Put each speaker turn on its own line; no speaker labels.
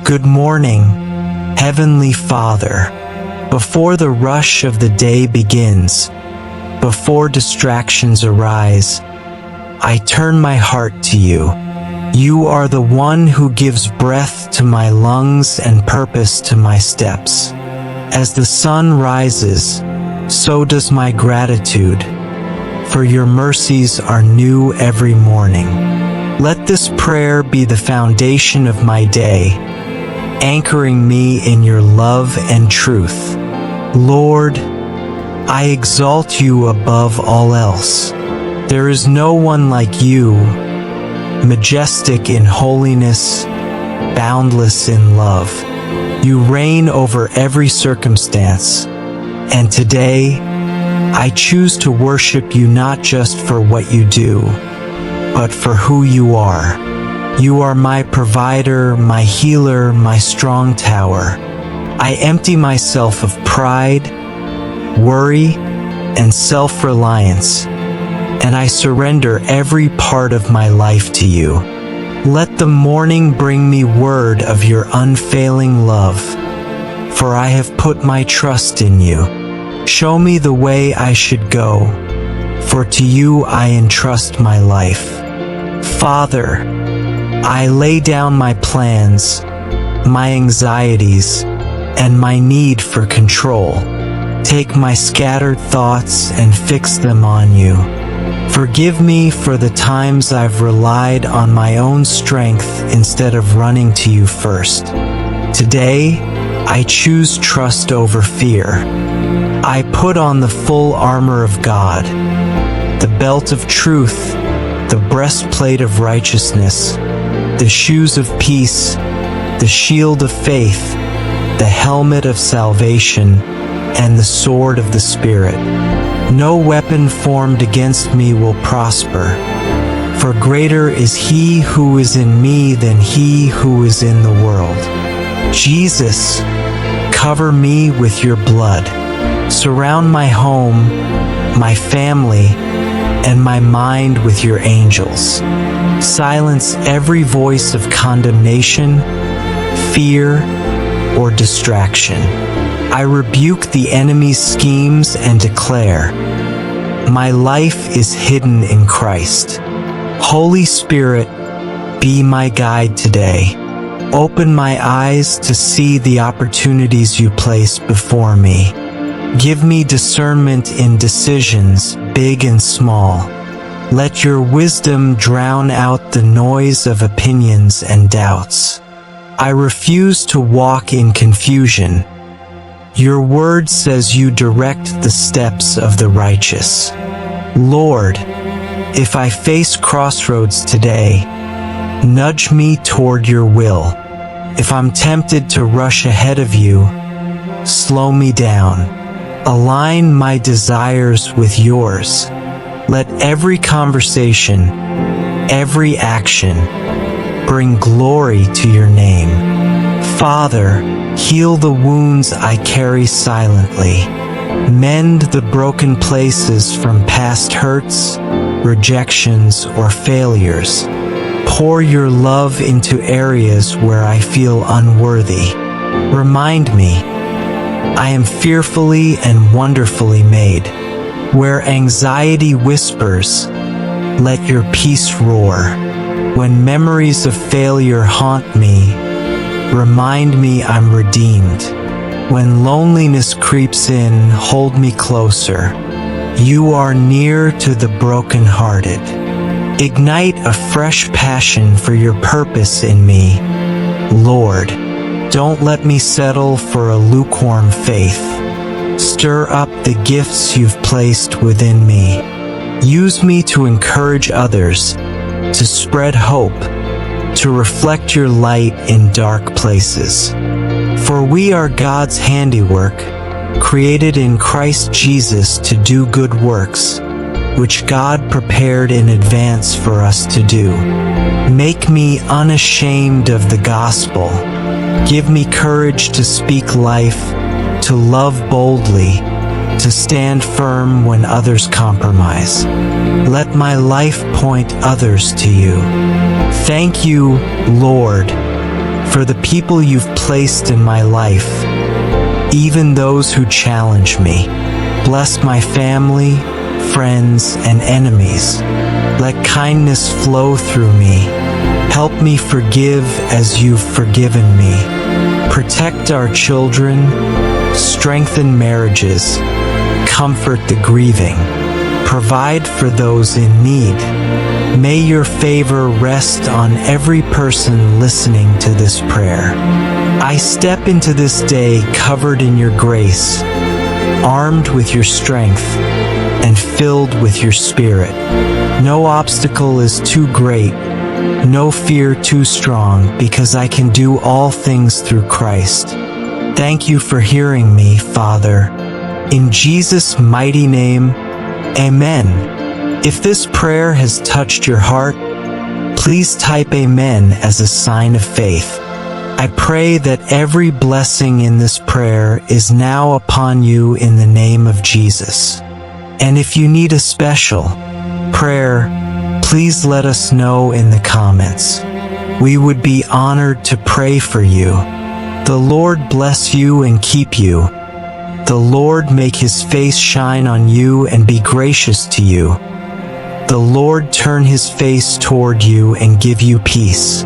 Good morning, Heavenly Father. Before the rush of the day begins, before distractions arise, I turn my heart to you. You are the one who gives breath to my lungs and purpose to my steps. As the sun rises, so does my gratitude, for your mercies are new every morning. Let this prayer be the foundation of my day, anchoring me in your love and truth. Lord, I exalt you above all else. There is no one like you, majestic in holiness, boundless in love. You reign over every circumstance, and today I choose to worship you not just for what you do, but for who you are. You are my provider, my healer, my strong tower. I empty myself of pride, worry, and self-reliance, and I surrender every part of my life to you. Let the morning bring me word of your unfailing love, for I have put my trust in you. Show me the way I should go, for to you I entrust my life. Father, I lay down my plans, my anxieties, and my need for control. Take my scattered thoughts and fix them on you. Forgive me for the times I've relied on my own strength instead of running to you first. Today, I choose trust over fear. I put on the full armor of God, the belt of truth, the breastplate of righteousness, the shoes of peace, the shield of faith, the helmet of salvation, and the sword of the Spirit. No weapon formed against me will prosper, for greater is he who is in me than he who is in the world. Jesus, cover me with your blood. Surround my home, my family, and my mind with your angels. Silence every voice of condemnation, fear, or distraction. I rebuke the enemy's schemes and declare, my life is hidden in Christ. Holy Spirit, be my guide today. Open my eyes to see the opportunities you place before me. Give me discernment in decisions, big and small. Let your wisdom drown out the noise of opinions and doubts. I refuse to walk in confusion. Your word says you direct the steps of the righteous. Lord, if I face crossroads today, nudge me toward your will. If I'm tempted to rush ahead of you, slow me down. Align my desires with yours. Let every conversation, every action, bring glory to your name. Father, heal the wounds I carry silently. Mend the broken places from past hurts, rejections, or failures. Pour your love into areas where I feel unworthy. Remind me, I am fearfully and wonderfully made. Where anxiety whispers, let your peace roar. When memories of failure haunt me, remind me I'm redeemed. When loneliness creeps in, hold me closer. You are near to the brokenhearted. Ignite a fresh passion for your purpose in me. Lord, don't let me settle for a lukewarm faith. Stir up the gifts you've placed within me. Use me to encourage others, to spread hope, to reflect your light in dark places. For we are God's handiwork, created in Christ Jesus to do good works, which God prepared in advance for us to do. Make me unashamed of the gospel. Give me courage to speak life, to love boldly, to stand firm when others compromise. Let my life point others to you. Thank you, Lord, for the people you've placed in my life, even those who challenge me. Bless my family, friends, and enemies. Let kindness flow through me. Help me forgive as you've forgiven me. Protect our children, strengthen marriages, comfort the grieving, provide for those in need. May your favor rest on every person listening to this prayer. I step into this day covered in your grace, armed with your strength, and filled with your Spirit. No obstacle is too great, no fear too strong, because I can do all things through Christ. Thank you for hearing me, Father. In Jesus' mighty name, Amen. If this prayer has touched your heart, please type Amen as a sign of faith. I pray that every blessing in this prayer is now upon you in the name of Jesus. And if you need a special prayer, please let us know in the comments. We would be honored to pray for you. The Lord bless you and keep you. The Lord make his face shine on you and be gracious to you. The Lord turn his face toward you and give you peace.